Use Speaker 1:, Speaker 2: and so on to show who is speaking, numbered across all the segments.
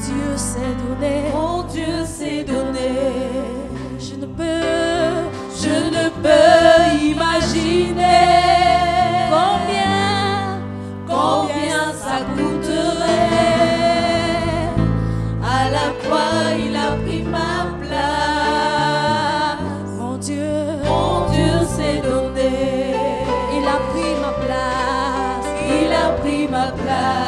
Speaker 1: Dieu s'est donné,
Speaker 2: mon Dieu s'est donné.
Speaker 1: je ne peux
Speaker 2: Imaginer combien ça coûterait. À la croix, il a pris ma place.
Speaker 1: mon Dieu
Speaker 2: s'est donné.
Speaker 1: il a pris ma place,
Speaker 2: Il a pris ma place.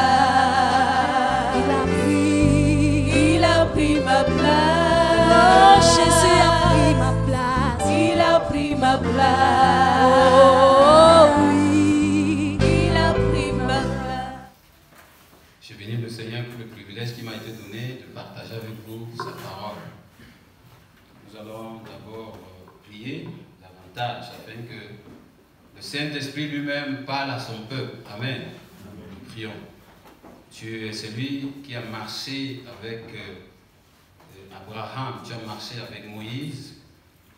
Speaker 2: Il a pris ma place.
Speaker 1: oh Jésus a pris ma place,
Speaker 2: Il a pris ma place.
Speaker 1: oh oui,
Speaker 2: Il a pris ma place.
Speaker 3: Je bénis le Seigneur pour le privilège qui m'a été donné de partager avec vous sa parole. Nous allons d'abord prier davantage afin que le Saint-Esprit lui-même parle à son peuple. Amen. Nous prions. Tu es celui qui a marché avec Abraham, tu as marché avec Moïse,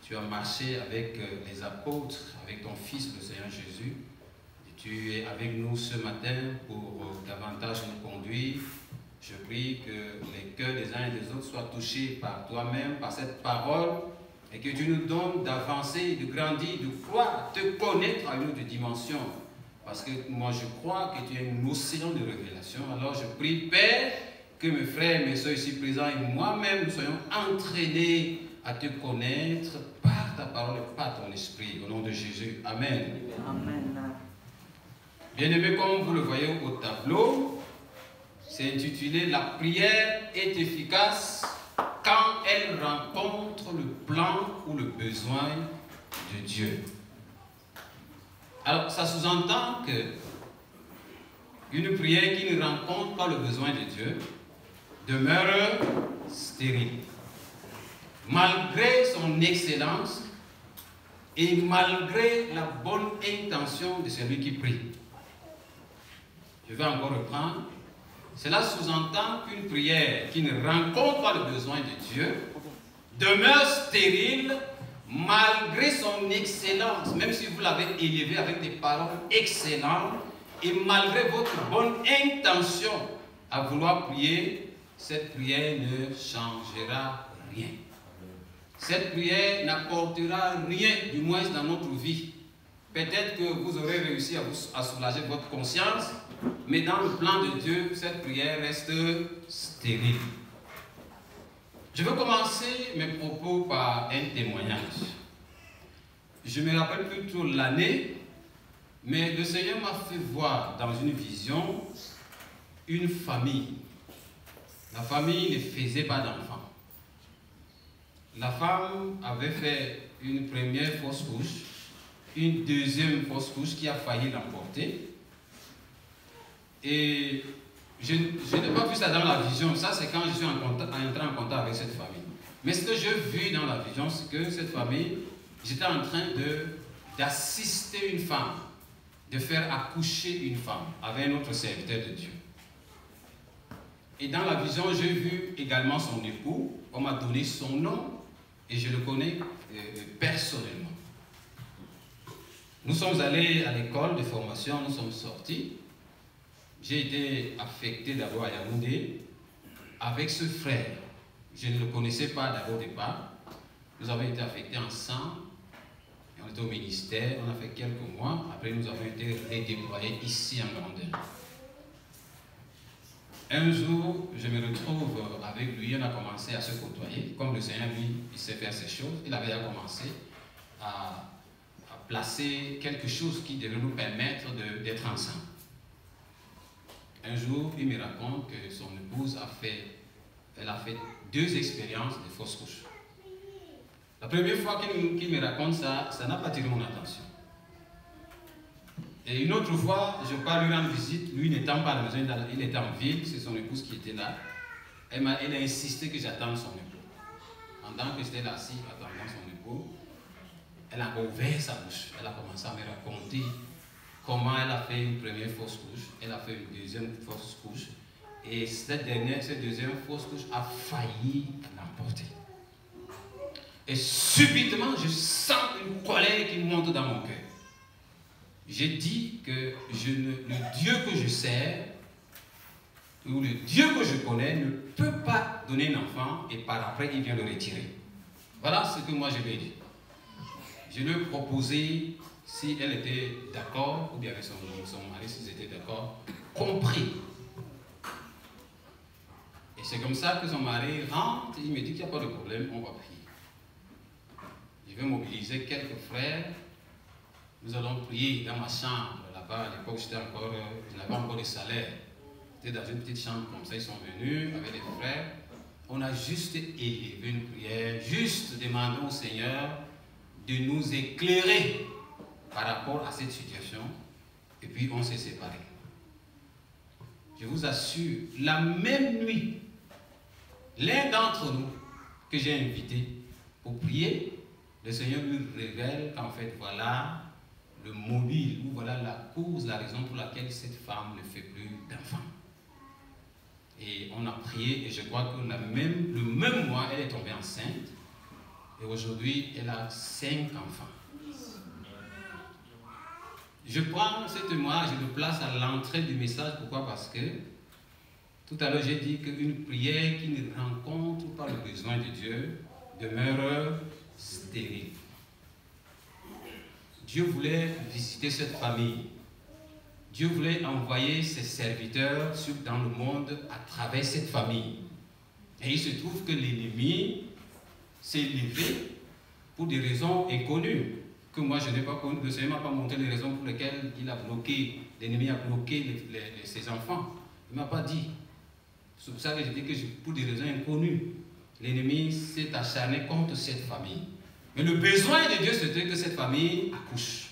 Speaker 3: tu as marché avec les apôtres, avec ton Fils, le Seigneur Jésus. Et tu es avec nous ce matin pour davantage nous conduire. Je prie que les cœurs des uns et des autres soient touchés par toi-même, par cette parole, et que tu nous donnes d'avancer, de grandir, de croire, de te connaître à une autre dimension. Parce que moi je crois que tu es un océan de révélation. Alors je prie, Père, que mes frères et mes soeurs ici présents et moi-même nous soyons entraînés à te connaître par ta parole et par ton esprit. Au nom de Jésus. Amen.
Speaker 2: Amen.
Speaker 3: Bien-aimés, comme vous le voyez au tableau, c'est intitulé « La prière est efficace quand elle rencontre le plan ou le besoin de Dieu ». Alors, ça sous-entend que une prière qui ne rencontre pas le besoin de Dieu demeure stérile. Malgré son excellence et malgré la bonne intention de celui qui prie. Je vais encore reprendre. Cela sous-entend qu'une prière qui ne rencontre pas le besoin de Dieu demeure stérile malgré son excellence, même si vous l'avez élevé avec des paroles excellentes et malgré votre bonne intention à vouloir prier, cette prière ne changera rien. Cette prière n'apportera rien, du moins dans notre vie. Peut-être que vous aurez réussi à soulager votre conscience, mais dans le plan de Dieu, cette prière reste stérile. Je veux commencer mes propos par un témoignage. Je ne me rappelle plus trop l'année, mais le Seigneur m'a fait voir dans une vision une famille. La famille ne faisait pas d'enfants. La femme avait fait une première fausse couche, une deuxième fausse couche qui a failli l'emporter. Et je n'ai pas vu ça dans la vision. Ça, c'est quand je suis entré en contact avec cette famille. Mais ce que j'ai vu dans la vision, c'est que cette famille, j'étais en train d'assister une femme, de faire accoucher une femme avec un autre serviteur de Dieu. Et dans la vision, j'ai vu également son époux. On m'a donné son nom et je le connais personnellement. Nous sommes allés à l'école de formation, nous sommes sortis. J'ai été affecté d'abord à Yaoundé avec ce frère. Je ne le connaissais pas d'abord au départ. Nous avons été affectés ensemble. Et on était au ministère, on a fait quelques mois. Après, nous avons été redéployés ici en Grandeur. Un jour, je me retrouve avec lui, on a commencé à se côtoyer. Comme le Seigneur, lui, il sait faire ces choses, il avait déjà commencé à placer quelque chose qui devait nous permettre d'être ensemble. Un jour, il me raconte que son épouse elle a fait 2 expériences de fausse couche. La première fois qu'il me raconte ça, ça n'a pas attiré mon attention. Et une autre fois, je pars lui rendre visite, lui n'étant pas à la maison, il était en ville, c'est son épouse qui était là. Elle a insisté que j'attende son époux. Pendant que j'étais là assis, attendant son époux, elle a ouvert sa bouche. Elle a commencé à me raconter comment elle a fait une première fausse couche, elle a fait une deuxième fausse couche, et cette deuxième fausse couche a failli l'emporter. Et subitement, je sens une colère qui monte dans mon cœur. J'ai dit que le Dieu que je sers, ou le Dieu que je connais, ne peut pas donner un enfant et par après il vient le retirer. Voilà ce que moi je lui ai dit. Je lui ai proposé, si elle était d'accord, ou bien avec son mari, s'ils étaient d'accord, compris. Et c'est comme ça que son mari rentre, il me dit qu'il n'y a pas de problème, on va prier. Je vais mobiliser quelques frères, nous allons prier dans ma chambre, là-bas, à l'époque je n'avais pas encore de salaire. J'étais dans une petite chambre comme ça, ils sont venus avec les frères. On a juste élevé une prière, juste demandant au Seigneur de nous éclairer par rapport à cette situation. Et puis on s'est séparés. Je vous assure, la même nuit, l'un d'entre nous que j'ai invité pour prier, le Seigneur lui révèle qu'en fait, voilà le mobile, ou voilà la cause, la raison pour laquelle cette femme ne fait plus d'enfants. Et on a prié, et je crois que le même mois, elle est tombée enceinte. Et aujourd'hui, elle a 5 enfants. Je prends cette mois, je le place à l'entrée du message. Pourquoi? Parce que tout à l'heure, j'ai dit qu'une prière qui ne rencontre pas le besoin de Dieu demeure stérile. Dieu voulait visiter cette famille. Dieu voulait envoyer ses serviteurs dans le monde à travers cette famille. Et il se trouve que l'ennemi s'est levé pour des raisons inconnues, que moi je n'ai pas connues. Le Seigneur ne m'a pas montré les raisons pour lesquelles il a bloqué, l'ennemi a bloqué ses enfants. Il ne m'a pas dit. C'est pour ça que je dis que pour des raisons inconnues, l'ennemi s'est acharné contre cette famille. Mais le besoin de Dieu, c'était que cette famille accouche.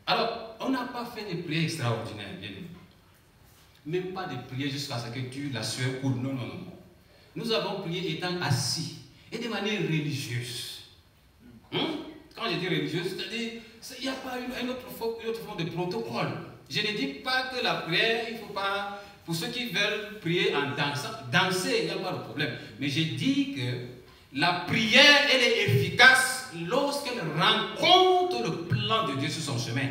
Speaker 3: Alors, on n'a pas fait des prières extraordinaires, bien aimé. Même pas des prières jusqu'à ce que la sueur coule. Non, non, non. Nous avons prié étant assis et de manière religieuse. Quand je dis religieuse, c'est-à-dire il n'y a pas une autre forme de protocole. Je ne dis pas que la prière, il ne faut pas, pour ceux qui veulent prier en dansant, danser, il n'y a pas de problème. Mais je dis que la prière, elle est efficace lorsqu'elle rencontre le plan de Dieu sur son chemin.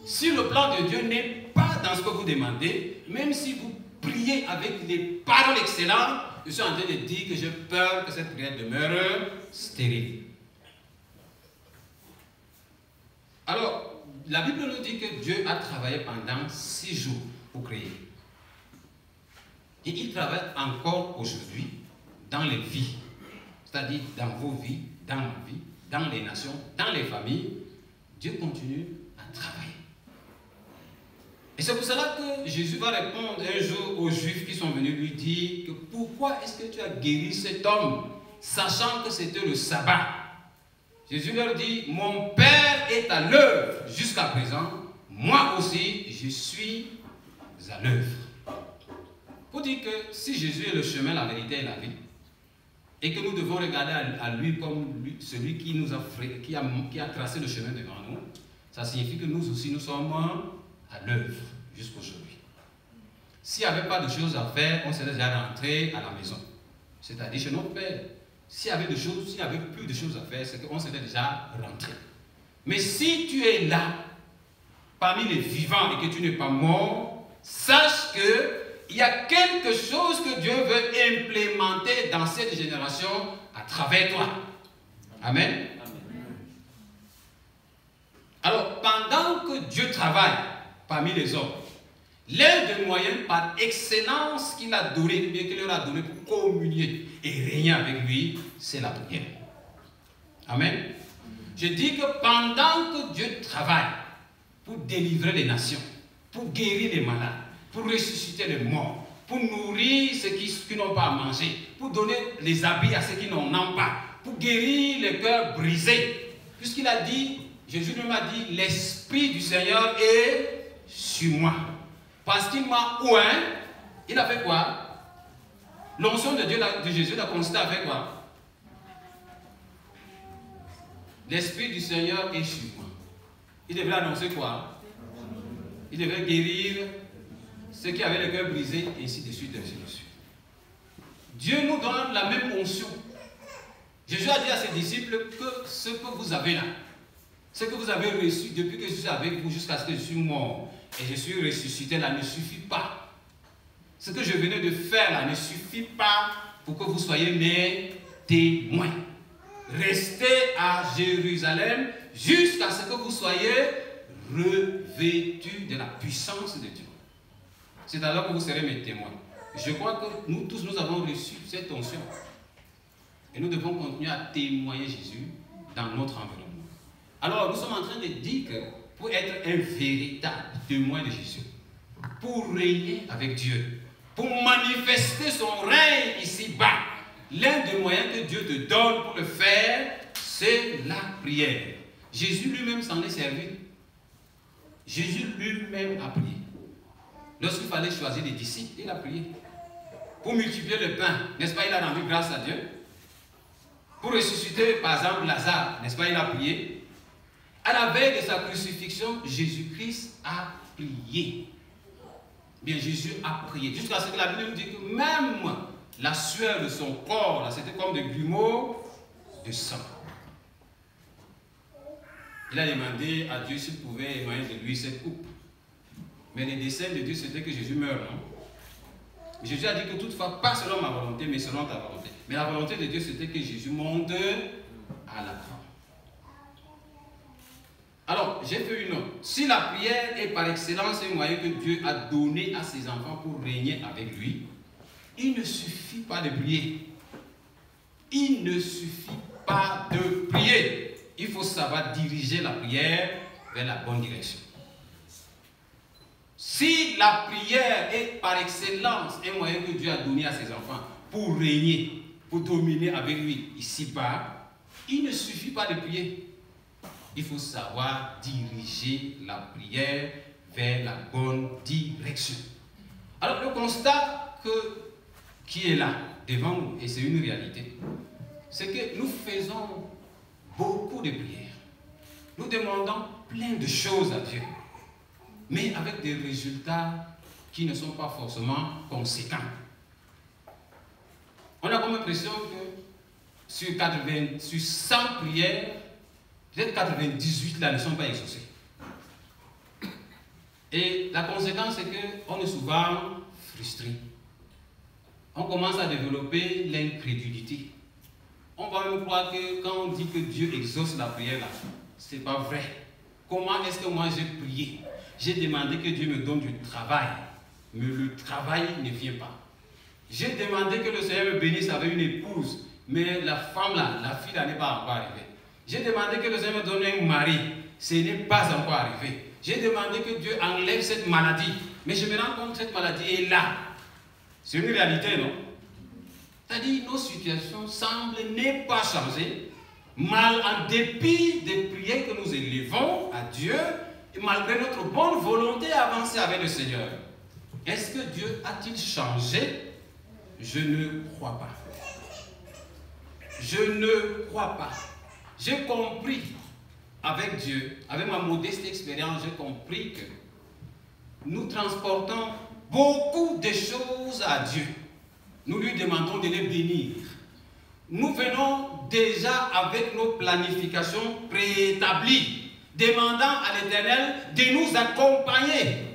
Speaker 3: Si le plan de Dieu n'est pas dans ce que vous demandez, même si vous priez avec des paroles excellentes, je suis en train de dire que j'ai peur que cette prière demeure stérile. Alors, la Bible nous dit que Dieu a travaillé pendant 6 jours pour créer. Et il travaille encore aujourd'hui dans les vies, c'est-à-dire dans vos vies, dans ma vie, dans les nations, dans les familles. Dieu continue à travailler. Et c'est pour cela que Jésus va répondre un jour aux Juifs qui sont venus lui dire que pourquoi est-ce que tu as guéri cet homme, sachant que c'était le sabbat? Jésus leur dit, mon Père est à l'œuvre jusqu'à présent, moi aussi je suis à l'œuvre. Pour dire que si Jésus est le chemin, la vérité et la vie, et que nous devons regarder à lui comme celui qui nous a tracé le chemin devant nous, ça signifie que nous aussi nous sommes à l'œuvre jusqu'aujourd'hui. S'il n'y avait pas de choses à faire, on serait déjà rentré à la maison. C'est-à-dire chez notre Père. S'il y avait plus de choses à faire, c'est qu'on serait déjà rentré. Mais si tu es là, parmi les vivants et que tu n'es pas mort, sache qu'il y a quelque chose que Dieu veut implémenter dans cette génération à travers toi. Amen. Alors, pendant que Dieu travaille parmi les hommes, l'un des moyens par excellence qu'il a donné, bien qu'il leur a donné pour communier et régner avec lui, c'est la prière. Amen. Je dis que pendant que Dieu travaille pour délivrer les nations, pour guérir les malades, pour ressusciter les morts, pour nourrir ceux qui n'ont pas à manger, pour donner les habits à ceux qui n'en ont pas, pour guérir les cœurs brisés, puisqu'il a dit, Jésus lui m'a dit, l'Esprit du Seigneur est sur moi. Parce qu'il m'a oint, il a fait quoi? L'onction de Dieu, de Jésus, l'a consisté à faire quoi? L'Esprit du Seigneur est sur moi. Il devait annoncer quoi? Il devait guérir ceux qui avaient le cœur brisé, et ainsi de suite, ainsi de suite. Dieu nous donne la même onction. Jésus a dit à ses disciples que ce que vous avez là, ce que vous avez reçu depuis que je suis avec vous jusqu'à ce que je suis mort et je suis ressuscité là ne suffit pas. Ce que je venais de faire là ne suffit pas pour que vous soyez mes témoins. Restez à Jérusalem jusqu'à ce que vous soyez revêtus de la puissance de Dieu. C'est alors que vous serez mes témoins. Je crois que nous tous, nous avons reçu cette onction. Et nous devons continuer à témoigner Jésus dans notre environnement. Alors, nous sommes en train de dire que pour être un véritable témoin de Jésus, pour régner avec Dieu, pour manifester son règne ici-bas, l'un des moyens que Dieu te donne pour le faire, c'est la prière. Jésus lui-même s'en est servi. Jésus lui-même a prié. Lorsqu'il fallait choisir des disciples, il a prié. Pour multiplier le pain, n'est-ce pas, il a rendu grâce à Dieu. Pour ressusciter, par exemple, Lazare, n'est-ce pas, il a prié. À la veille de sa crucifixion, Jésus-Christ a prié. Bien, Jésus a prié. Jusqu'à ce que la Bible nous dit que même la sueur de son corps, c'était comme des grumeaux de sang. Il a demandé à Dieu s'il pouvait éloigner de lui cette coupe. Mais le dessein de Dieu, c'était que Jésus meure, non? Jésus a dit que toutefois, pas selon ma volonté, mais selon ta volonté. Mais la volonté de Dieu, c'était que Jésus monte à la croix. Alors, j'ai fait une note. Si la prière est par excellence un moyen que Dieu a donné à ses enfants pour régner avec lui, il ne suffit pas de prier. Il ne suffit pas de prier. Il faut savoir diriger la prière vers la bonne direction. Si la prière est par excellence un moyen que Dieu a donné à ses enfants pour régner, pour dominer avec lui ici-bas, il ne suffit pas de prier. Il faut savoir diriger la prière vers la bonne direction. Alors le constat qui est là devant nous, et c'est une réalité, c'est que nous faisons beaucoup de prières. Nous demandons plein de choses à Dieu, mais avec des résultats qui ne sont pas forcément conséquents. On a comme l'impression que sur 100 prières, peut-être 98 là ne sont pas exaucées. Et la conséquence, c'est qu'on est souvent frustré. On commence à développer l'incrédulité. On va même croire que quand on dit que Dieu exauce la prière là, c'est pas vrai. Comment est-ce que moi j'ai prié? J'ai demandé que Dieu me donne du travail, mais le travail ne vient pas. J'ai demandé que le Seigneur me bénisse avec une épouse, mais la femme là, la fille là n'est pas encore arrivée. J'ai demandé que le Seigneur me donne un mari, ce n'est pas encore arrivé. J'ai demandé que Dieu enlève cette maladie, mais je me rends compte que cette maladie est là. C'est une réalité, non? C'est-à-dire nos situations semblent ne pas changer, en dépit des prières que nous élevons à Dieu, et malgré notre bonne volonté à avancer avec le Seigneur. Est-ce que Dieu a-t-il changé? Je ne crois pas. Je ne crois pas. J'ai compris avec Dieu, avec ma modeste expérience, j'ai compris que nous transportons beaucoup de choses à Dieu. Nous lui demandons de les bénir. Nous venons déjà avec nos planifications préétablies, demandant à l'Éternel de nous accompagner.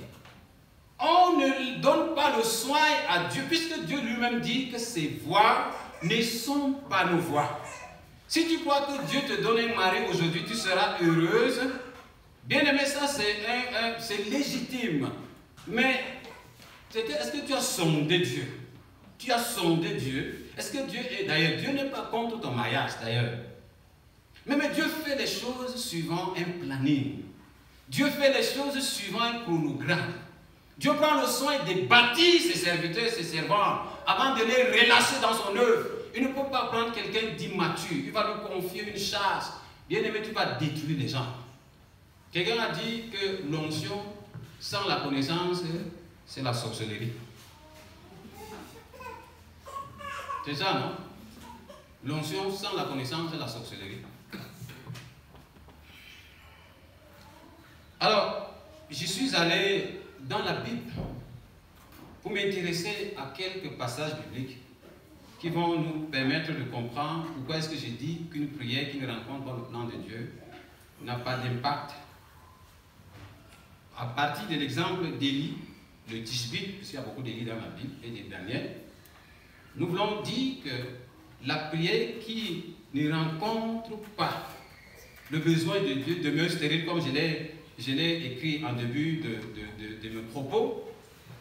Speaker 3: On ne donne pas le soin à Dieu, puisque Dieu lui-même dit que ses voies ne sont pas nos voies. Si tu crois que Dieu te donne un mari aujourd'hui, tu seras heureuse. Bien aimé, ça c'est légitime. Mais est-ce que tu as sondé Dieu? Tu as sondé Dieu. Est-ce que Dieu est... D'ailleurs, Dieu n'est pas contre ton mariage, d'ailleurs. Mais Dieu fait les choses suivant un planning. Dieu fait les choses suivant un chronogramme. Dieu prend le soin de bâtir ses serviteurs, ses servants, avant de les relâcher dans son œuvre. Il ne peut pas prendre quelqu'un d'immature. Il va lui confier une charge. Bien aimé, tu vas détruire les gens. Quelqu'un a dit que l'onction, sans la connaissance, c'est la sorcellerie. C'est ça, non? L'onction, sans la connaissance, c'est la sorcellerie. Alors, je suis allé dans la Bible pour m'intéresser à quelques passages bibliques qui vont nous permettre de comprendre pourquoi est-ce que j'ai dit qu'une prière qui ne rencontre pas le plan de Dieu n'a pas d'impact. À partir de l'exemple d'Élie, le Tishbit, puisqu'il y a beaucoup d'églises dans la Bible et des Daniel, nous voulons dire que la prière qui ne rencontre pas le besoin de Dieu demeure stérile, comme je l'ai écrit en début de mes propos.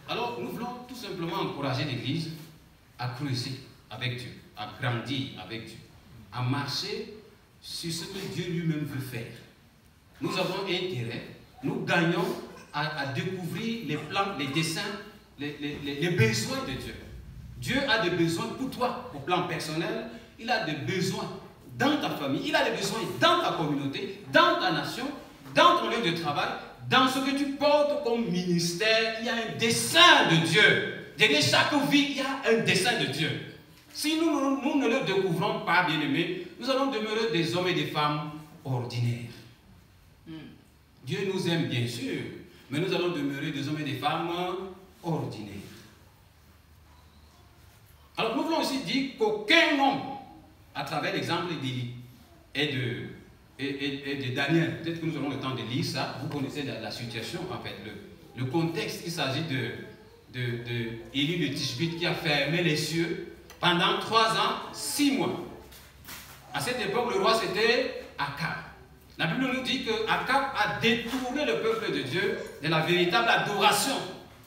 Speaker 3: Alors nous voulons tout simplement encourager l'Église à creuser avec Dieu, à grandir avec Dieu, à marcher sur ce que Dieu lui-même veut faire. Nous avons intérêt, nous gagnons à découvrir les plans, les desseins, les besoins de Dieu. Dieu a des besoins pour toi, au plan personnel, il a des besoins dans ta famille, il a des besoins dans ta communauté, dans ta nation, dans ton lieu de travail, dans ce que tu portes comme ministère. Il y a un dessein de Dieu. Derrière chaque vie, il y a un dessein de Dieu. Si nous ne le découvrons pas, bien-aimés, nous allons demeurer des hommes et des femmes ordinaires. Dieu nous aime bien sûr, mais nous allons demeurer des hommes et des femmes ordinaires. Alors nous voulons aussi dire qu'aucun homme, à travers l'exemple d'Élie et de Daniel, peut-être que nous aurons le temps de lire ça, vous connaissez la situation en fait, le contexte. Il s'agit d'Élie de Tishbit qui a fermé les cieux pendant 3 ans, 6 mois. À cette époque, le roi c'était Akab. La Bible nous dit que Akab a détourné le peuple de Dieu de la véritable adoration.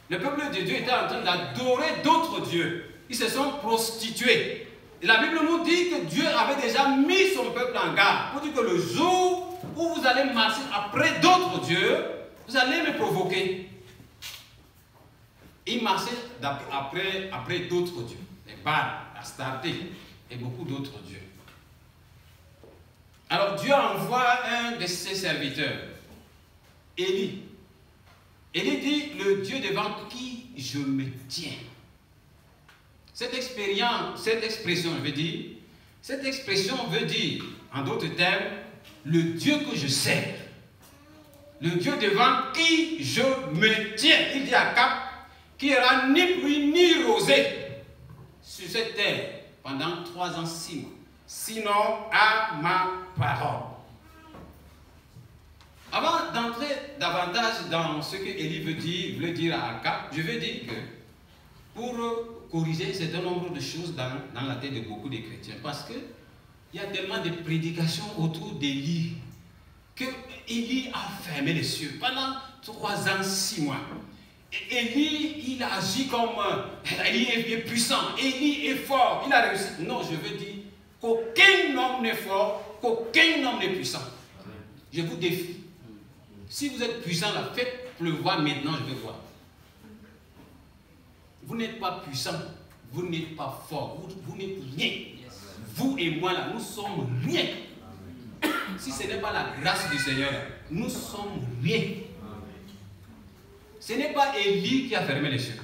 Speaker 3: Le peuple de Dieu était en train d'adorer d'autres dieux. Ils se sont prostitués. Et la Bible nous dit que Dieu avait déjà mis son peuple en garde pour dire que le jour où vous allez marcher après d'autres dieux, vous allez me provoquer. Il marchait après d'autres dieux. Les Baal, Astarté et beaucoup d'autres dieux. Alors Dieu envoie un de ses serviteurs, Élie. Élie dit, le Dieu devant qui je me tiens. Cette expression veut dire, en d'autres termes, le Dieu que je sers. Le Dieu devant qui je me tiens. Il dit à Akab qu'il n'y aura ni pluie ni rosée sur cette terre pendant 3 ans, 6 mois. Sinon à ma parole. Avant d'entrer davantage dans ce que Élie voulait dire à Akab, je veux dire que pour corriger un certain nombre de choses dans la tête de beaucoup de chrétiens, parce qu'il y a tellement de prédications autour d'Élie que Élie a fermé les cieux pendant 3 ans, 6 mois. Élie, il a agi comme Élie est puissant, Élie est fort, il a réussi. Non, je veux dire qu'aucun homme n'est fort, qu'aucun homme n'est puissant. Je vous défie. Si vous êtes puissant, là, faites pleuvoir maintenant, je vais voir. Vous n'êtes pas puissant, vous n'êtes pas fort, vous n'êtes rien. Vous et moi, là, nous sommes rien. Si ce n'est pas la grâce du Seigneur, là, nous sommes rien. Ce n'est pas Élie qui a fermé les cieux.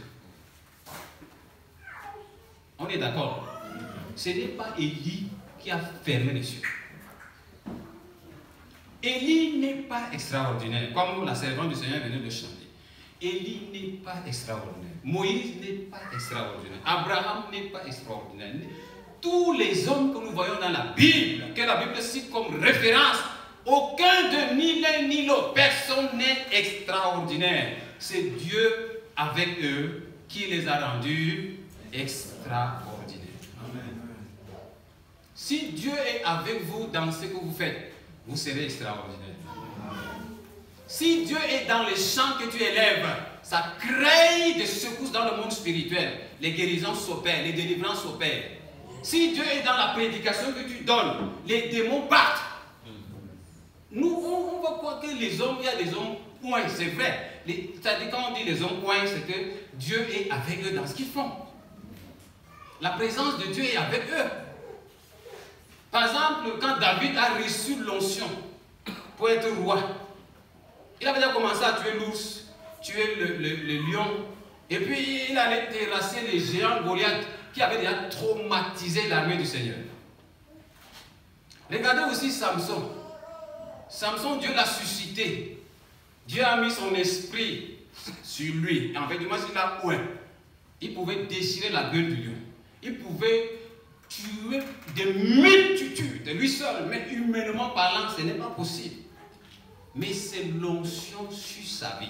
Speaker 3: On est d'accord? Ce n'est pas Élie qui a fermé les cieux. Élie n'est pas extraordinaire, comme la servante du Seigneur venait de chanter. Élie n'est pas extraordinaire. Moïse n'est pas extraordinaire. Abraham n'est pas extraordinaire. Tous les hommes que nous voyons dans la Bible, que la Bible cite comme référence, aucun de ni l'un ni l'autre, personne n'est extraordinaire. C'est Dieu avec eux qui les a rendus extraordinaires. Si Dieu est avec vous dans ce que vous faites, vous serez extraordinaire. Si Dieu est dans les chants que tu élèves, ça crée des secousses dans le monde spirituel. Les guérisons s'opèrent, les délivrances s'opèrent. Si Dieu est dans la prédication que tu donnes, les démons partent. Nous, on va croire que les hommes, il y a des hommes points, c'est vrai. C'est-à-dire quand on dit les hommes points, c'est que Dieu est avec eux dans ce qu'ils font. La présence de Dieu est avec eux. Par exemple, quand David a reçu l'onction pour être roi, il avait déjà commencé à tuer l'ours, tuer le lion, et puis il allait terrasser les géants Goliath qui avaient déjà traumatisé l'armée du Seigneur. Regardez aussi Samson. Samson, Dieu l'a suscité. Dieu a mis son esprit sur lui. En fait, du moins, il a oué. Il pouvait déchirer la gueule du lion. Il pouvait tuer des multitudes de lui seul, mais humainement parlant, ce n'est pas possible. Mais c'est l'onction sur sa vie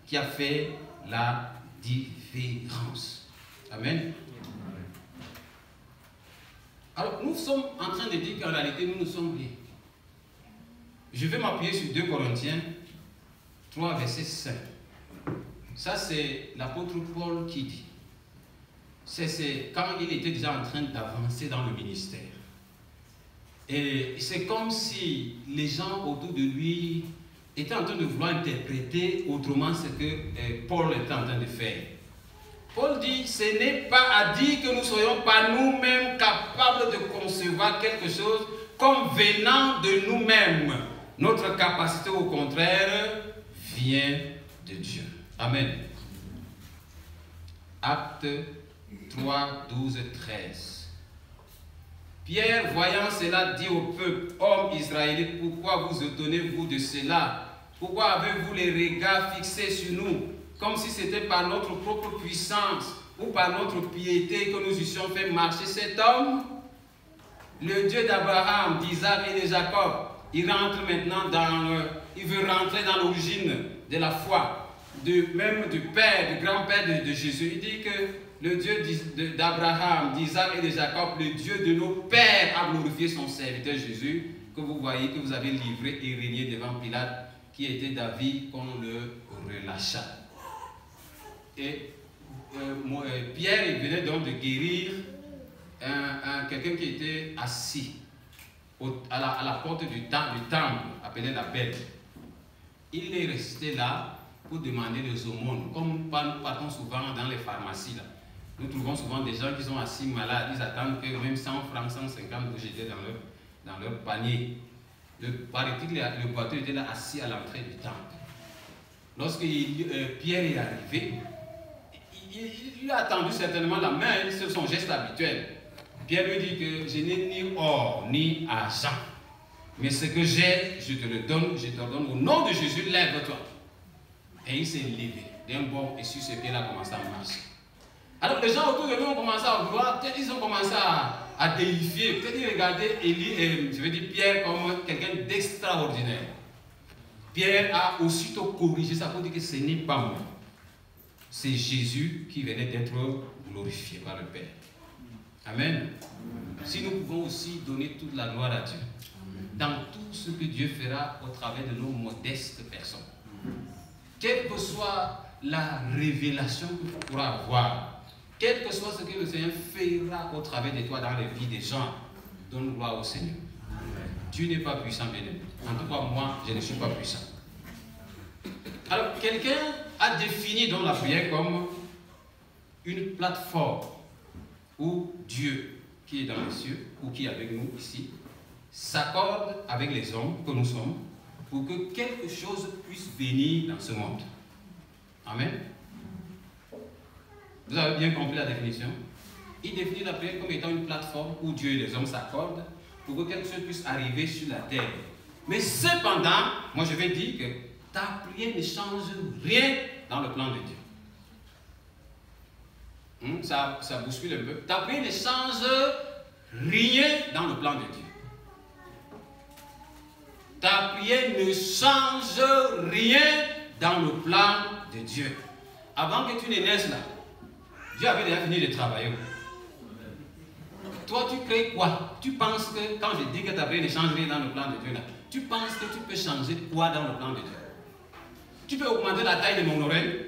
Speaker 3: qui a fait la différence. Amen. Alors, nous sommes en train de dire qu'en réalité, nous sommes bien. Je vais m'appuyer sur 2 Corinthiens 3, verset 5. Ça, c'est l'apôtre Paul qui dit. C'est quand il était déjà en train d'avancer dans le ministère. Et c'est comme si les gens autour de lui étaient en train de vouloir interpréter autrement ce que Paul était en train de faire. Paul dit, ce n'est pas à dire que nous ne soyons pas nous-mêmes capables de concevoir quelque chose comme venant de nous-mêmes. Notre capacité, au contraire, vient de Dieu. Amen. Acte 3, 12, 13. Pierre, voyant cela, dit au peuple, hommes israélites, pourquoi vous étonnez-vous de cela? Pourquoi avez-vous les regards fixés sur nous, comme si c'était par notre propre puissance ou par notre piété que nous eussions fait marcher cet homme? Le Dieu d'Abraham, d'Isaac et de Jacob, il rentre maintenant il veut rentrer dans l'origine de la foi, même du père, du grand-père de Jésus. Il dit que le Dieu d'Abraham, d'Isaac et de Jacob, le Dieu de nos pères, a glorifié son serviteur Jésus, que vous voyez, que vous avez livré et régné devant Pilate, qui était d'avis qu'on le relâcha. Et Pierre, il venait donc de guérir quelqu'un qui était assis à la porte du temple, appelé la Belle. Il est resté là pour demander des aumônes, comme nous partons souvent dans les pharmacies. Là. Nous trouvons souvent des gens qui sont assis malades, ils attendent que même 100 francs, 150 vous jetez dans leur panier. Paraît-il que le boiteux était là assis à l'entrée du temple. Lorsque Pierre est arrivé, il a tendu certainement la main, c'est son geste habituel. Pierre lui dit que je n'ai ni or ni argent, mais ce que j'ai, je te le donne, je te le donne au nom de Jésus, lève-toi. Et il s'est levé d'un bond et sur ses pieds, il a commencé à marcher. Alors les gens autour de nous ont commencé à vouloir, peut-être ils ont commencé à déifier, peut-être ils regardaient Pierre comme quelqu'un d'extraordinaire. Pierre a aussitôt corrigé ça pour dire que ce n'est pas moi. C'est Jésus qui venait d'être glorifié par le Père. Amen. Si nous pouvons aussi donner toute la gloire à Dieu dans tout ce que Dieu fera au travers de nos modestes personnes. Quelle que soit la révélation que tu pourras avoir, quel que soit ce que le Seigneur fera au travers de toi dans les vies des gens, donne gloire au Seigneur. Amen. Dieu n'est pas puissant, bien aimé. En tout cas, moi, je ne suis pas puissant. Alors, quelqu'un a défini dans la prière comme une plateforme où Dieu, qui est dans les cieux, ou qui est avec nous ici, s'accorde avec les hommes que nous sommes pour que quelque chose puisse venir dans ce monde. Amen. Vous avez bien compris la définition? Il définit la prière comme étant une plateforme où Dieu et les hommes s'accordent pour que quelque chose puisse arriver sur la terre. Mais cependant, moi je vais dire que ta prière ne change rien dans le plan de Dieu. Ça bouscule un peu. Ta prière ne change rien dans le plan de Dieu. Ta prière ne change rien dans le plan de Dieu. Avant que tu ne naisses là, Dieu avait déjà fini de travailler. Toi, tu crées quoi? Tu penses que, quand je dis que ta prière ne change rien dans le plan de Dieu là, tu penses que tu peux changer quoi dans le plan de Dieu? Tu peux augmenter la taille de mon oreille?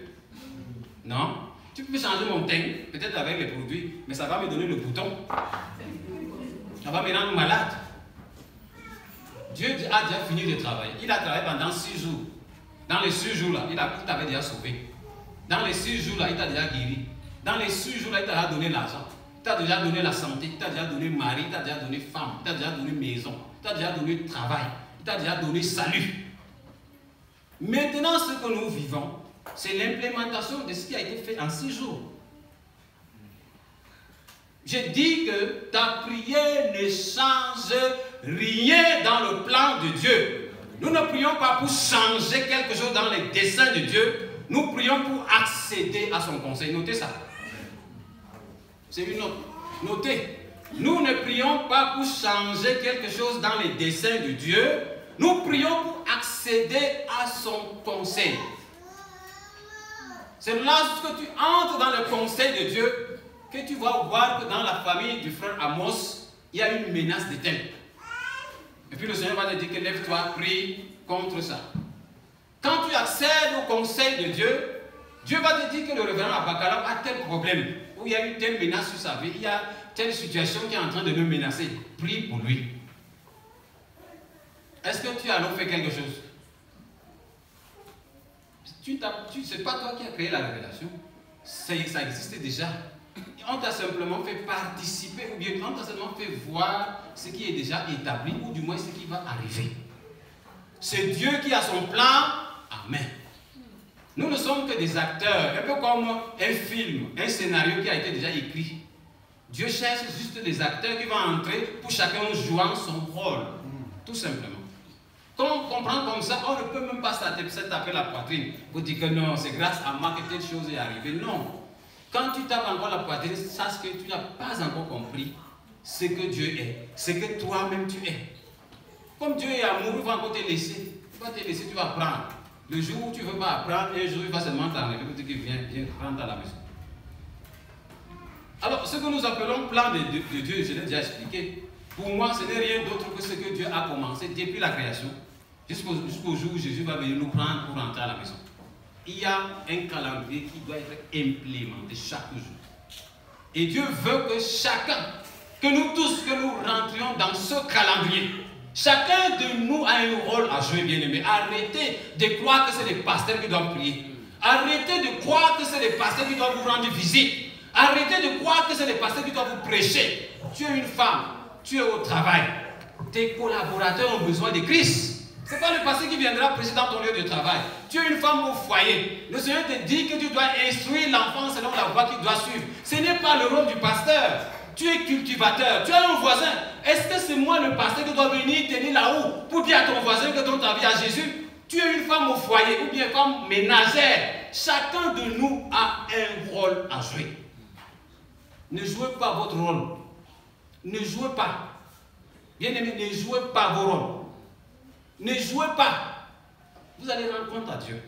Speaker 3: Non. Tu peux changer mon teint, peut-être avec les produits, mais ça va me donner le bouton. Ça va me rendre malade. Dieu a déjà fini de travailler. Il a travaillé pendant 6 jours. Dans les 6 jours là, il t'avait déjà sauvé. Dans les 6 jours là, il t'a déjà guéri. Dans les 6 jours là, il t'a donné l'argent. Il t'a déjà donné la santé. Il t'a déjà donné mari. Il t'a déjà donné femme. Il t'a déjà donné maison. Il t'a déjà donné travail. Il t'a déjà donné salut. Maintenant, ce que nous vivons, c'est l'implémentation de ce qui a été fait en 6 jours. Je dis que ta prière ne change rien dans le plan de Dieu. Nous ne prions pas pour changer quelque chose dans les desseins de Dieu. Nous prions pour accéder à son conseil. Notez ça. C'est une note. Notez. Nous ne prions pas pour changer quelque chose dans les desseins de Dieu. Nous prions pour accéder à son conseil. C'est lorsque tu entres dans le conseil de Dieu que tu vas voir que dans la famille du frère Amos, il y a une menace de tel. Et puis le Seigneur va te dire que lève-toi, prie contre ça. Quand tu accèdes au conseil de Dieu, Dieu va te dire que le révérend Abakalam a tel problème, où il y a une telle menace sur sa vie, il y a telle situation qui est en train de le menacer. Prie pour lui. Est-ce que tu as alors fait quelque chose? C'est pas toi qui as créé la révélation. Ça existait déjà. On t'a simplement fait participer, ou bien on t'a simplement fait voir ce qui est déjà établi, ou du moins ce qui va arriver. C'est Dieu qui a son plan. Amen. Nous ne sommes que des acteurs, un peu comme un film, un scénario qui a été déjà écrit. Dieu cherche juste des acteurs qui vont entrer pour chacun jouant son rôle. Tout simplement. Quand on comprend comme ça, on ne peut même pas se taper la poitrine pour dire que non, c'est grâce à moi que telle chose est arrivée. Non. Quand tu tapes encore la poitrine, sache que tu n'as pas encore compris ce que Dieu est, ce que toi-même tu es. Comme Dieu est amour, il va encore te laisser. Il va te laisser, tu vas apprendre. Le jour où tu ne veux pas apprendre, un jour il va seulement t'enlever pour te dire viens, rentre à la maison. Alors, ce que nous appelons plan de Dieu, je l'ai déjà expliqué. Pour moi, ce n'est rien d'autre que ce que Dieu a commencé depuis la création, jusqu'au jour où Jésus va venir nous prendre pour rentrer à la maison. Il y a un calendrier qui doit être implémenté chaque jour. Et Dieu veut que chacun, que nous tous, que nous rentrions dans ce calendrier. Chacun de nous a un rôle à jouer, bien aimé. Arrêtez de croire que c'est les pasteurs qui doivent prier. Arrêtez de croire que c'est les pasteurs qui doivent vous rendre visite. Arrêtez de croire que c'est les pasteurs qui doivent vous prêcher. Tu es une femme, tu es au travail. Tes collaborateurs ont besoin de Christ. Ce n'est pas le pasteur qui viendra prêcher dans ton lieu de travail. Tu es une femme au foyer. Le Seigneur te dit que tu dois instruire l'enfant selon la voie qu'il doit suivre. Ce n'est pas le rôle du pasteur. Tu es cultivateur. Tu as un voisin. Est-ce que c'est moi le pasteur qui dois venir tenir là-haut pour dire à ton voisin que ton vie à Jésus? Tu es une femme au foyer ou bien une femme ménagère. Chacun de nous a un rôle à jouer. Ne jouez pas votre rôle. Ne jouez pas. Bien aimé, ne jouez pas vos rôles. Ne jouez pas. Vous allez rendre compte à Dieu.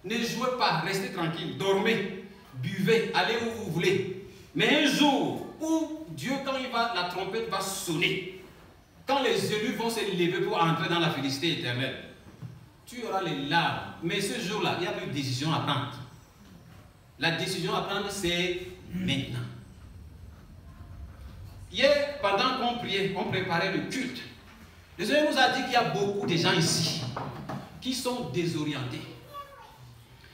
Speaker 3: Ne jouez pas. Restez tranquille. Dormez. Buvez. Allez où vous voulez. Mais un jour où Dieu, quand la trompette va sonner, quand les élus vont se lever pour entrer dans la félicité éternelle, tu auras les larmes. Mais ce jour-là, il n'y a plus de décision à prendre. La décision à prendre, c'est maintenant. Hier, pendant qu'on priait, on préparait le culte, le Seigneur nous a dit qu'il y a beaucoup de gens ici qui sont désorientés.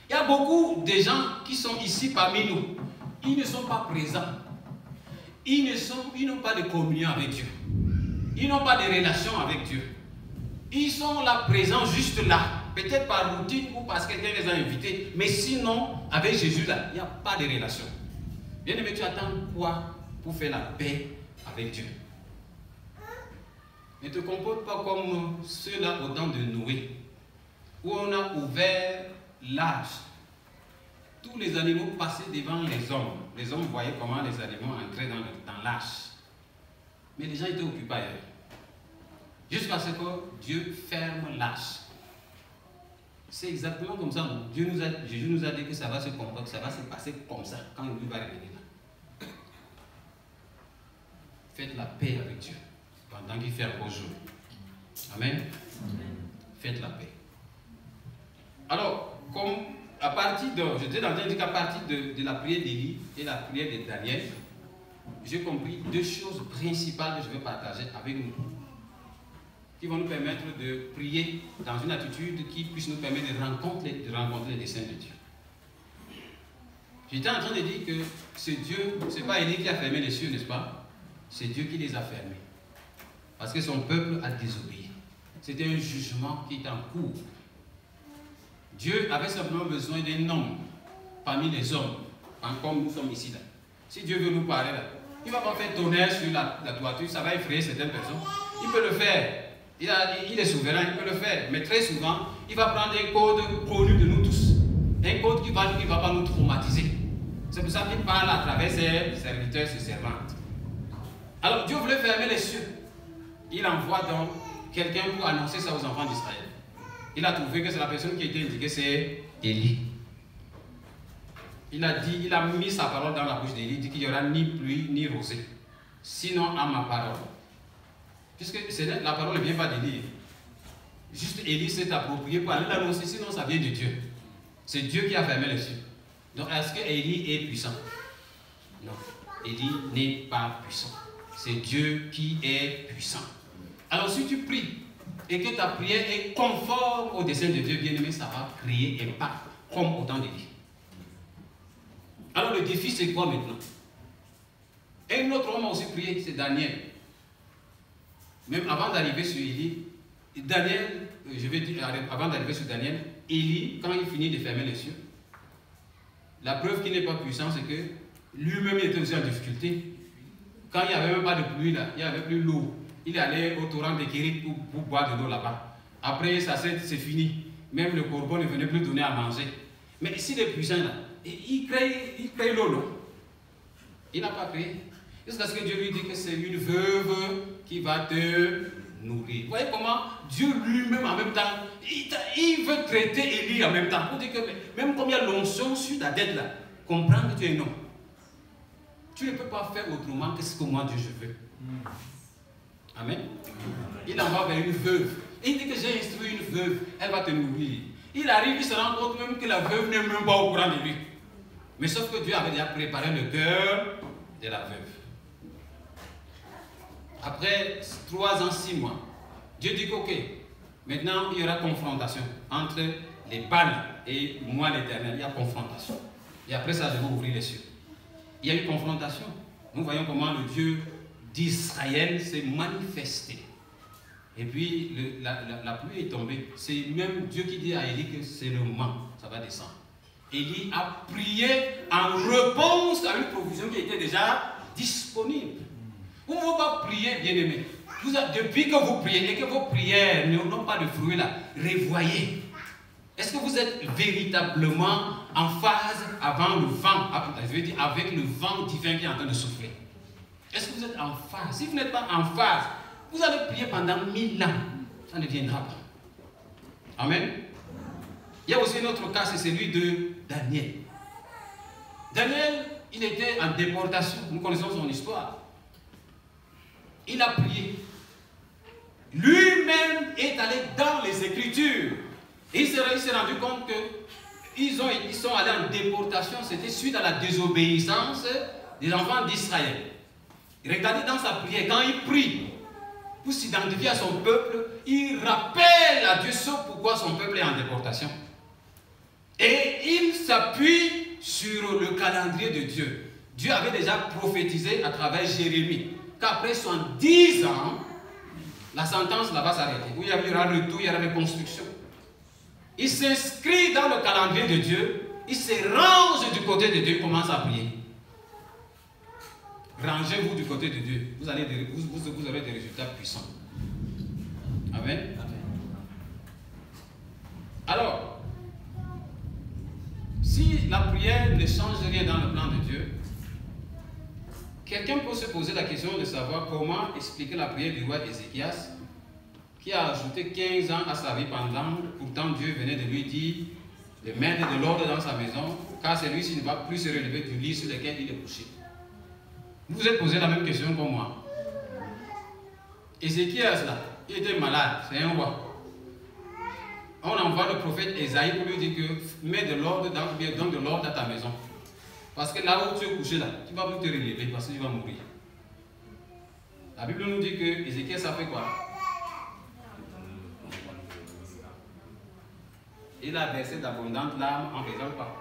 Speaker 3: Il y a beaucoup de gens qui sont ici parmi nous. Ils ne sont pas présents. Ils n'ont pas de communion avec Dieu. Ils n'ont pas de relation avec Dieu. Ils sont là présents juste là. Peut-être par routine ou parce que quelqu'un les a invités. Mais sinon, avec Jésus là, il n'y a pas de relation. Bien aimé, tu attends quoi pour faire la paix avec Dieu? Ne te comporte pas comme ceux-là au temps de Noé, où on a ouvert l'âge. Tous les animaux passaient devant les hommes. Les hommes voyaient comment les animaux entraient dans l'âge. Mais les gens étaient occupés ailleurs. Jusqu'à ce que Dieu ferme l'âge. C'est exactement comme ça. Jésus nous a dit que ça va se comporter, ça va se passer comme ça quand lui va revenir là. Faites la paix avec Dieu pendant qu'il fait un beau jour. Amen. Amen. Faites la paix. Alors, comme à partir de, je t'ai entendu qu'à partir de la prière d'Élie et la prière de Daniel, j'ai compris deux choses principales que je vais partager avec nous, qui vont nous permettre de prier dans une attitude qui puisse nous permettre de rencontrer les saints de Dieu. J'étais en train de dire que ce Dieu, ce n'est pas Élie qui a fermé les cieux, n'est-ce pas? C'est Dieu qui les a fermés. Parce que son peuple a désobéi. C'était un jugement qui est en cours. Dieu avait simplement besoin d'un homme parmi les hommes, comme nous sommes ici là. Si Dieu veut nous parler là, il ne va pas faire tonnerre sur la toiture, ça va effrayer certaines personnes. Il peut le faire. Il est souverain, il peut le faire. Mais très souvent, il va prendre un code connu de nous tous. Un code qui ne va pas nous traumatiser. C'est pour ça qu'il parle à travers ses serviteurs, ses servantes. Alors Dieu voulait fermer les cieux. Il envoie donc quelqu'un pour annoncer ça aux enfants d'Israël. Il a trouvé que c'est la personne qui était indiquée, c'est Élie. il a mis sa parole dans la bouche d'Élie, il dit qu'il n'y aura ni pluie ni rosée. Sinon à ma parole. Puisque la parole ne vient pas d'Élie. Juste Élie s'est approprié pour aller l'annoncer, sinon ça vient de Dieu. C'est Dieu qui a fermé les cieux. Donc est-ce que Élie est puissant? Non. Élie n'est pas puissant. C'est Dieu qui est puissant. Alors si tu pries et que ta prière est conforme au dessein de Dieu, bien-aimé, ça va créer impact, comme au temps d'Élie. Alors le défi, c'est quoi maintenant? Et un autre homme a aussi prié, c'est Daniel. Même avant d'arriver sur Élie, Daniel, je vais dire, avant d'arriver sur Daniel, Élie, quand il finit de fermer les cieux, la preuve qu'il n'est pas puissant, c'est que lui-même était aussi en difficulté. Quand il n'y avait même pas de pluie là, il n'y avait plus l'eau. Il allait au torrent de Kérit pour boire de l'eau là-bas. Après, ça c'est fini. Même le corbeau ne venait plus donner à manger. Mais s'il est puissant là, il crée l'eau, non? Il n'a pas créé. Jusqu'à ce que Dieu lui dit que c'est une veuve qui va te nourrir. Vous voyez comment Dieu lui-même en même temps, il veut traiter Élie en même temps. Pour dire que même comme il y a l'onction sur ta tête là, comprends que tu es un homme. Tu ne peux pas faire autrement que ce que moi Dieu je veux. Amen. Il envoie vers une veuve. Et il dit que j'ai instruit une veuve, elle va te nourrir. Il arrive, il se rend compte même que la veuve n'est même pas au courant de lui. Mais sauf que Dieu avait déjà préparé le cœur de la veuve. Après 3 ans, 6 mois, Dieu dit qu'ok, maintenant il y aura confrontation entre les Baals et moi l'Éternel. Il y a confrontation. Et après ça, je vais ouvrir les cieux. Il y a eu confrontation. Nous voyons comment le Dieu d'Israël s'est manifesté. Et puis la pluie est tombée. C'est même Dieu qui dit à Élie que c'est le vent, ça va descendre. Élie a prié en réponse à une provision qui était déjà disponible. Vous ne pouvez pas prier, bien-aimé. Depuis que vous priez et que vos prières n'ont pas de fruits là, revoyez. Est-ce que vous êtes véritablement en phase avant le vent, je veux dire avec le vent divin qui est en train de souffler? Est-ce que vous êtes en phase? Si vous n'êtes pas en phase, vous allez prier pendant 1000 ans. Ça ne viendra pas. Amen. Il y a aussi un autre cas, c'est celui de Daniel. Daniel, il était en déportation. Nous connaissons son histoire. Il a prié. Lui-même est allé dans les Écritures. Et il s'est rendu compte qu'ils sont allés en déportation. C'était suite à la désobéissance des enfants d'Israël. Regardez dans sa prière, quand il prie pour s'identifier à son peuple, il rappelle à Dieu ce pourquoi son peuple est en déportation. Et il s'appuie sur le calendrier de Dieu. Dieu avait déjà prophétisé à travers Jérémie qu'après 70 ans, la sentence là va s'arrêter. Où il y aura retour, il y aura reconstruction. Il s'inscrit dans le calendrier de Dieu, il se range du côté de Dieu, il commence à prier. Rangez-vous du côté de Dieu, vous aurez des résultats puissants. Amen. Alors, si la prière ne change rien dans le plan de Dieu, quelqu'un peut se poser la question de savoir comment expliquer la prière du roi Ézéchias, qui a ajouté 15 ans à sa vie pourtant Dieu venait de lui dire de mettre de l'ordre dans sa maison, car celui-ci ne va plus se relever du lit sur lequel il est couché. Vous vous êtes posé la même question que moi. Ézéchias, là, il était malade, c'est un roi. On envoie le prophète Esaïe pour lui dire que mets de l'ordre donne de l'ordre dans ta maison. Parce que là où tu es couché, là, tu ne vas plus te relever parce que tu vas mourir. La Bible nous dit que Ézéchias a fait quoi? Il a versé d'abondantes larmes en faisant quoi?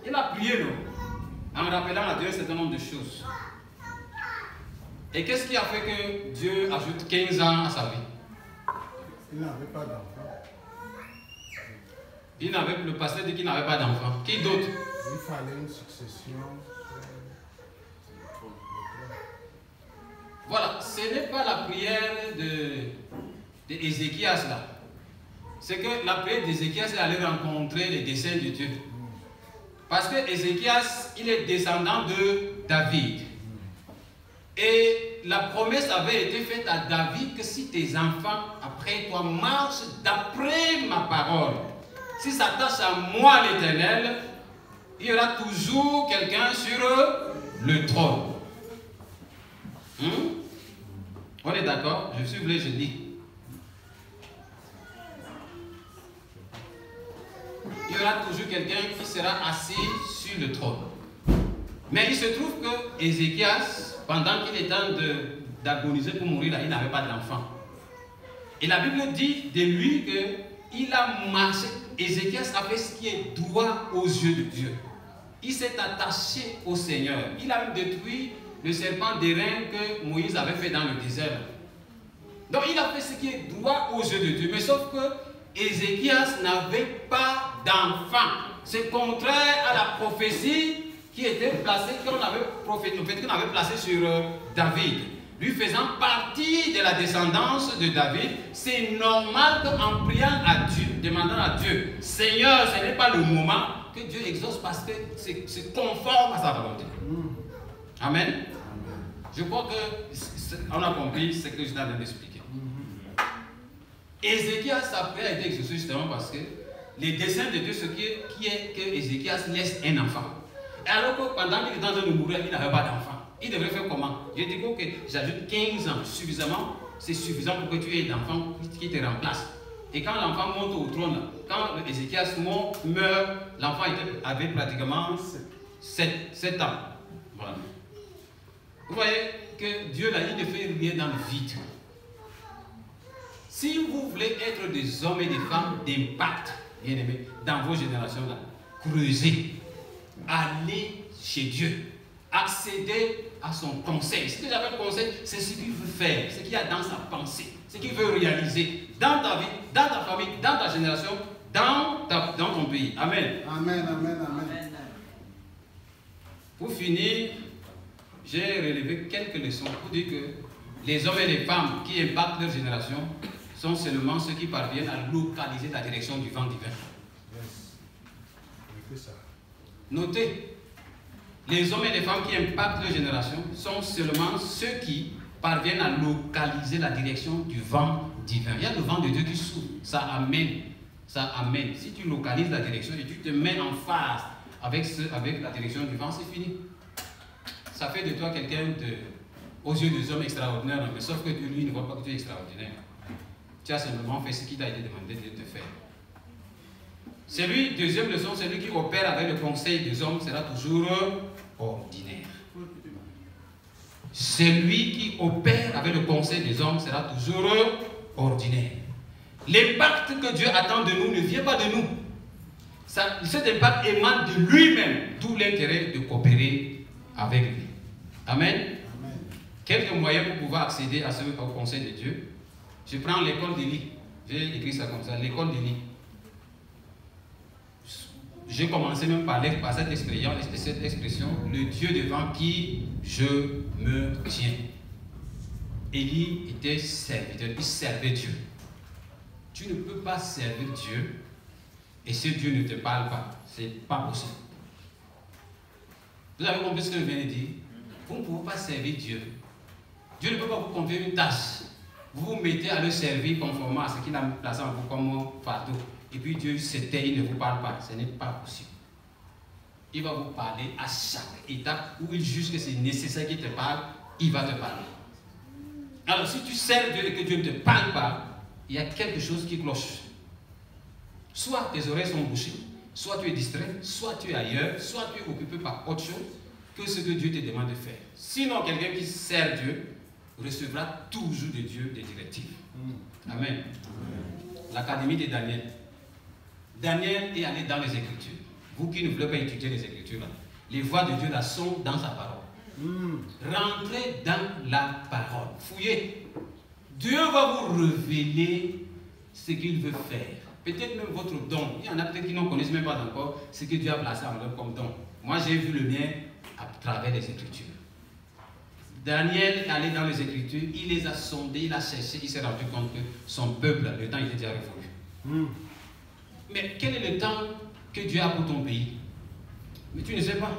Speaker 3: Il a prié, non? En rappelant à Dieu un certain nombre de choses. Et qu'est-ce qui a fait que Dieu ajoute 15 ans à sa vie?
Speaker 4: Il n'avait pas d'enfant.
Speaker 3: Le pasteur dit qu'il n'avait pas d'enfant. Qui d'autre?
Speaker 4: Il fallait une succession.
Speaker 3: Voilà, ce n'est pas la prière d'Ézéchias là. C'est que la prière d'Ézéchias est aller rencontrer les desseins de Dieu. Parce que Ézéchias, il est descendant de David. Et la promesse avait été faite à David que si tes enfants, après toi, marchent d'après ma parole, si s'attachent à moi l'Éternel, il y aura toujours quelqu'un sur le trône. On est d'accord? Je suis venu, je dis. Il y aura toujours quelqu'un qui sera assis sur le trône. Mais il se trouve que Ézéchias, pendant qu'il était en train d'agoniser pour mourir, là, il n'avait pas d'enfant. Et la Bible dit de lui qu'il a marché. Ézéchias a fait ce qui est droit aux yeux de Dieu. Il s'est attaché au Seigneur. Il a même détruit le serpent d'airain que Moïse avait fait dans le désert. Donc il a fait ce qui est droit aux yeux de Dieu. Mais sauf que Ézéchias n'avait pas d'enfant. C'est contraire à la prophétie qui était placée, qu'on avait placée sur David. Lui faisant partie de la descendance de David, c'est normal qu'en priant à Dieu, demandant à Dieu, Seigneur, ce n'est pas le moment, que Dieu exauce parce que c'est conforme à sa volonté. Amen. Je crois qu'on a compris ce que je viens d'expliquer. Ézéchias, sa prière a été exaucée justement parce que les desseins de Dieu, ce qui est que Ézéchias laisse un enfant. Alors que pendant qu'il est en train de mourir, il n'avait pas d'enfant. Il devrait faire comment? Je dis que j'ajoute 15 ans suffisamment, c'est suffisant pour que tu aies d'enfants qui te remplacent. Et quand l'enfant monte au trône, quand Ézéchias meurt, l'enfant avait pratiquement 7 ans. Voilà. Vous voyez que Dieu là, il ne fait rien dans le vide. Si vous voulez être des hommes et des femmes d'impact, bien aimés, dans vos générations là, creusez, allez chez Dieu, accédez à son conseil. Ce que j'appelle conseil, c'est ce qu'il veut faire, ce qu'il y a dans sa pensée, ce qu'il veut réaliser dans ta vie, dans ta famille, dans ta génération, dans ton pays. Amen.
Speaker 4: Amen, amen, amen.
Speaker 3: Pour finir, j'ai relevé quelques leçons pour dire que les hommes et les femmes qui impactent leur génération sont seulement ceux qui parviennent à localiser la direction du vent divin.
Speaker 4: Yes.
Speaker 3: Notez, les hommes et les femmes qui impactent leur génération sont seulement ceux qui parviennent à localiser la direction du vent divin. Il y a le vent de Dieu qui souffle, ça amène. Ça amène. Si tu localises la direction et tu te mets en phase avec la direction du vent, c'est fini. Ça fait de toi quelqu'un aux yeux des hommes extraordinaires, mais sauf que lui ne voit pas que tu es extraordinaire. Tu as simplement fait ce qui t'a été demandé de te faire. Deuxième leçon, celui qui opère avec le conseil des hommes sera toujours ordinaire. Celui qui opère avec le conseil des hommes sera toujours ordinaire. L'impact que Dieu attend de nous ne vient pas de nous. Cet impact émane de lui-même, d'où l'intérêt de coopérer avec lui. Amen.
Speaker 4: Amen.
Speaker 3: Quelques moyens pour pouvoir accéder au conseil de Dieu. Je prends l'école d'Élie. J'ai écrit ça comme ça, l'école d'Élie. J'ai commencé même par cette expression, le Dieu devant qui je me tiens. Élie était serviteur, il servait Dieu. Tu ne peux pas servir Dieu et ce Dieu ne te parle pas. C'est pas possible. Vous avez compris ce que je viens de dire? Vous ne pouvez pas servir Dieu. Dieu ne peut pas vous confier une tâche. Vous vous mettez à le servir conformément à ce qu'il a placé en vous comme fardeau. Et puis Dieu se tait, il ne vous parle pas. Ce n'est pas possible. Il va vous parler à chaque étape où il juge que c'est nécessaire qu'il te parle, il va te parler. Alors si tu sers Dieu et que Dieu ne te parle pas, il y a quelque chose qui cloche. Soit tes oreilles sont bouchées, soit tu es distrait, soit tu es ailleurs, soit tu es occupé par autre chose que ce que Dieu te demande de faire. Sinon, quelqu'un qui sert Dieu recevra toujours de Dieu des directives. Amen. L'Académie de Daniel. Daniel est allé dans les Écritures. Vous qui ne voulez pas étudier les Écritures, là, les voix de Dieu là sont dans sa parole. Rentrez dans la parole. Fouillez. Dieu va vous révéler ce qu'il veut faire. Peut-être même votre don. Il y en a peut-être qui ne connaissent même pas encore ce que Dieu a placé en eux comme don. Moi, j'ai vu le mien à travers les Écritures. Daniel est allé dans les Écritures, il les a sondés, il a cherché, il s'est rendu compte que son peuple, le temps était déjà révolu. Mais quel est le temps que Dieu a pour ton pays? Mais tu ne sais pas.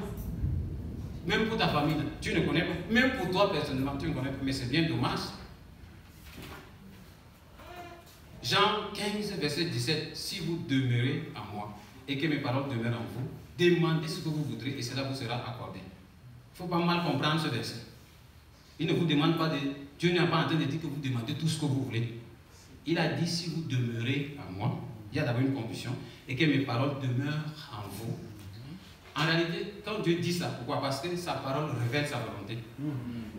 Speaker 3: Même pour ta famille, tu ne connais pas. Même pour toi personnellement, tu ne connais pas. Mais c'est bien dommage. Jean 15, verset 17. Si vous demeurez en moi et que mes paroles demeurent en vous, demandez ce que vous voudrez et cela vous sera accordé. Il ne faut pas mal comprendre ce verset. Il ne vous demande pas de... Dieu n'est pas en train de dire que vous demandez tout ce que vous voulez. Il a dit si vous demeurez en moi, il y a d'abord une condition, et que mes paroles demeurent en vous. En réalité, quand Dieu dit ça, pourquoi? Parce que sa parole révèle sa volonté.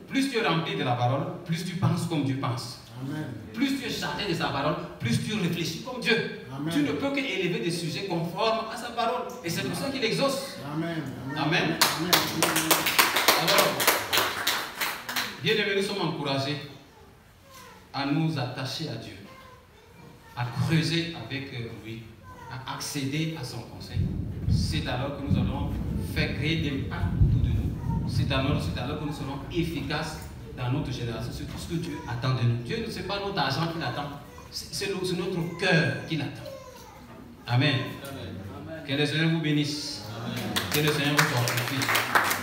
Speaker 3: Plus tu es rempli de la parole, plus tu penses comme Dieu pense.
Speaker 4: Amen.
Speaker 3: Plus tu es chargé de sa parole, plus tu réfléchis comme Dieu.
Speaker 4: Amen.
Speaker 3: Tu ne peux qu'élever des sujets conformes à sa parole. Et c'est pour ça qu'il exauce.
Speaker 4: Amen.
Speaker 3: Amen.
Speaker 4: Amen.
Speaker 3: Alors, bien aimés, nous sommes encouragés à nous attacher à Dieu, à creuser avec lui, à accéder à son conseil. C'est alors que nous allons faire créer des impacts autour de nous. C'est alors que nous serons efficaces dans notre génération. C'est tout ce que Dieu attend de nous. Dieu ne sait pas notre argent qu'il attend, c'est notre cœur qu'il attend. Amen. Amen. Que le Seigneur vous bénisse. Amen. Que le Seigneur vous fortifie.